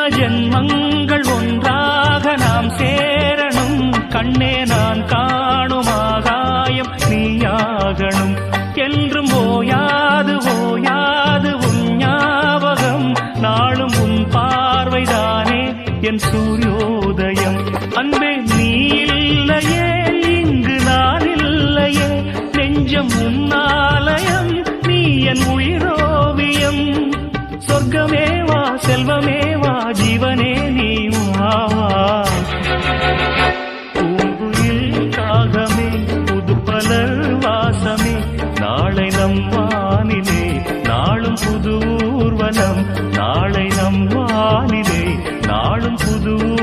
ஜென்மங்கள் ஒன்றாக நாம் சேரணும். கண்ணே நான் காணும் ஆகாயம் நீயாகணும். என்றும் ஓயாது ஓயாது உன் ஞாபகம். நாளும் உன் பார்வைதானே என் சூரியோதயம். அன்பே நீ இல்லையே இங்கு நான் இல்லையே. நெஞ்சம் உன்னாலயம் நீ என் உயிரோவியம். சொர்க்கமேவா செல்வமேவா ஜீவனே நீ வா. பூங்குயில் காகமே புதுப்பலர் வாசமே. நாளை நம் வானிலே நாளும் புது ஊர்வலம். நாளை நம் வானிலே நாளும் புது